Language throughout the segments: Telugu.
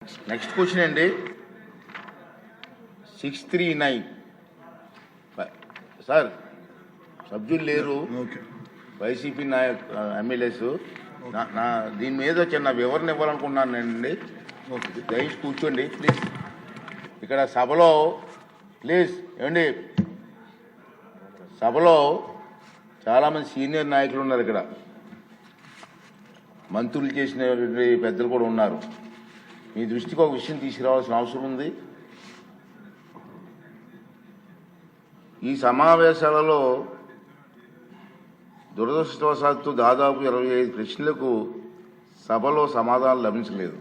నెక్స్ట్ క్వశ్చన్ అండి 639 సార్ సభ్యులు లేరు వైసీపీ ఎమ్మెల్యేస్ నా దీని మీద చిన్న వివరణ ఇవ్వాలనుకుంటున్నానండి. దయచేసి కూర్చోండి ప్లీజ్. ఇక్కడ సభలో ప్లీజ్ ఏమండి, సభలో చాలామంది సీనియర్ నాయకులు ఉన్నారు, ఇక్కడ మంత్రులు చేసిన పెద్దలు కూడా ఉన్నారు. మీ దృష్టికి ఒక విషయం తీసుకురావాల్సిన అవసరం ఉంది. ఈ సమావేశాలలో దురదృష్టవశాత్తు దాదాపు 25 ప్రశ్నలకు సభలో సమాధానం లభించలేదు.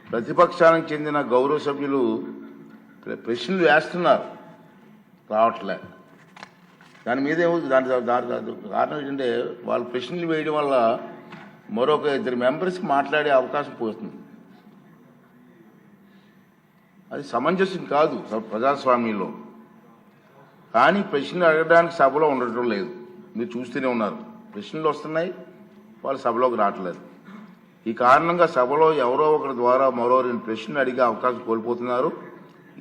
ప్రతిపక్షానికి చెందిన గౌరవ సభ్యులు ప్రశ్నలు వేస్తున్నారు, రావట్లే. దాని మీద దాని కారణం ఏంటంటే వాళ్ళు ప్రశ్నలు వేయడం వల్ల మరొక 2 మెంబర్స్కి మాట్లాడే అవకాశం పోతుంది. అది సమంజసం కాదు ప్రజాస్వామ్యంలో. కానీ ప్రశ్నలు అడగడానికి సభలో ఉండటం లేదు. మీరు చూస్తూనే ఉన్నారు, ప్రశ్నలు వస్తున్నాయి, వాళ్ళు సభలోకి రావట్లేదు. ఈ కారణంగా సభలో ఎవరో ఒకరి ద్వారా మరో 2 ప్రశ్నలు అడిగే అవకాశం కోల్పోతున్నారు.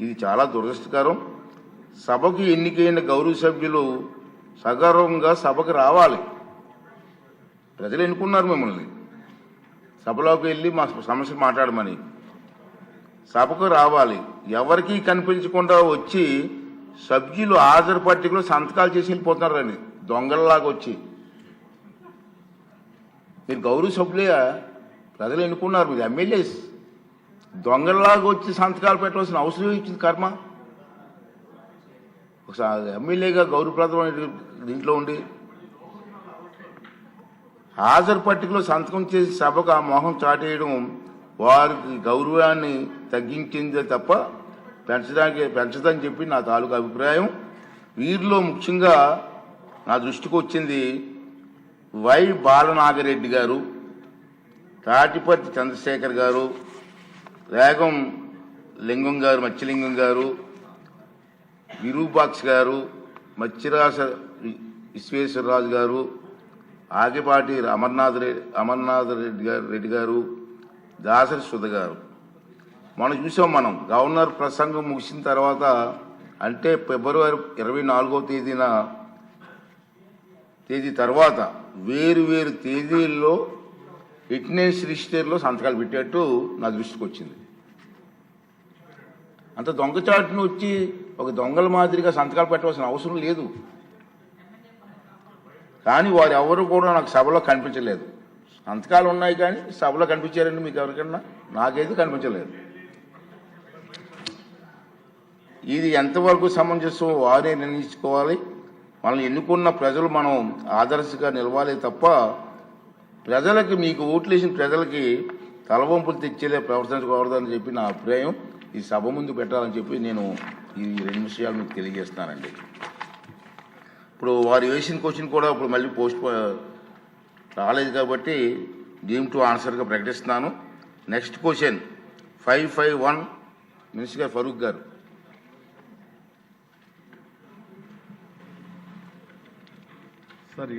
ఇది చాలా దురదృష్టకరం. సభకు ఎన్నికైన గౌరవ సభ్యులు సగర్వంగా సభకు రావాలి. ప్రజలు ఎన్నుకున్నారు మిమ్మల్ని, సభలోకి వెళ్ళి మా సమస్య మాట్లాడమని. సభకు రావాలి. ఎవరికి కనిపించకుండా వచ్చి సభ్యులు హాజరు పట్టికలో సంతకాలు చేసి వెళ్ళిపోతున్నారని దొంగలలాగా వచ్చి. మీరు గౌరవ సభ్యులే, ప్రజలు ఎన్నుకున్నారు, మీరు ఎమ్మెల్యేస్. దొంగలలాగా వచ్చి సంతకాలు పెట్టవలసిన అవసరం ఇచ్చింది కర్మ. ఒకసారి ఎమ్మెల్యేగా గౌరవప్రదమైన దీంట్లో ఉండి హాజరు పట్టికలో సంతకం చేసి సభకు ఆ మొహం చాటేయడం వారికి గౌరవాన్ని తగ్గించిందే తప్ప పెంచదని చెప్పి నా తాలూకు అభిప్రాయం. వీరిలో ముఖ్యంగా నా దృష్టికి వచ్చింది వై బాలనాగిరెడ్డి గారు, తాటిపర్తి చంద్రశేఖర్ గారు, రేగం లింగం గారు, మత్స్యలింగం గారు, విరూపాక్ష గారు, మత్స్యరాజ విశ్వేశ్వరరాజు గారు, ఆగిపాటి అమర్నాథ్ రెడ్డి గారు, దాసరి సుధ గారు. మనం చూసాం, మనం గవర్నర్ ప్రసంగం ముగిసిన తర్వాత అంటే ఫిబ్రవరి 24వ తేదీ తర్వాత వేరు తేదీల్లో అటెండెన్స్ రిజిస్టర్లో సంతకాలు పెట్టేట్టు నా దృష్టికి వచ్చింది. అంత దొంగచాటును వచ్చి ఒక దొంగల మాదిరిగా సంతకాలు పెట్టవలసిన అవసరం లేదు. కానీ వారు ఎవరు కూడా నాకు సభలో కనిపించలేదు. సంతకాలు ఉన్నాయి కానీ సభలో కనిపించారండి మీకు ఎవరికన్నా? నాకైతే కనిపించలేదు. ఇది ఎంతవరకు సమంజసం వారే నిర్ణయించుకోవాలి. మనల్ని ఎన్నుకున్న ప్రజలు మనం ఆదర్శంగా నిలవాలి తప్ప ప్రజలకి, మీకు ఓట్లు వేసిన ప్రజలకి తలవంపులు తెచ్చేలే ప్రవర్తించకూడదని చెప్పి నా అభిప్రాయం. ఈ సభ ముందు పెట్టాలని చెప్పి నేను ఈ 2 విషయాలు మీకు తెలియజేస్తున్నానండి. ఇప్పుడు వారు వేసిన క్వశ్చన్ కూడా ఇప్పుడు మళ్ళీ పోస్ట్ రాలేదు కాబట్టి డీమ్ టు ఆన్సర్గా ప్రకటిస్తున్నాను. Next question 551 minister garu Farooq గారు. సరే.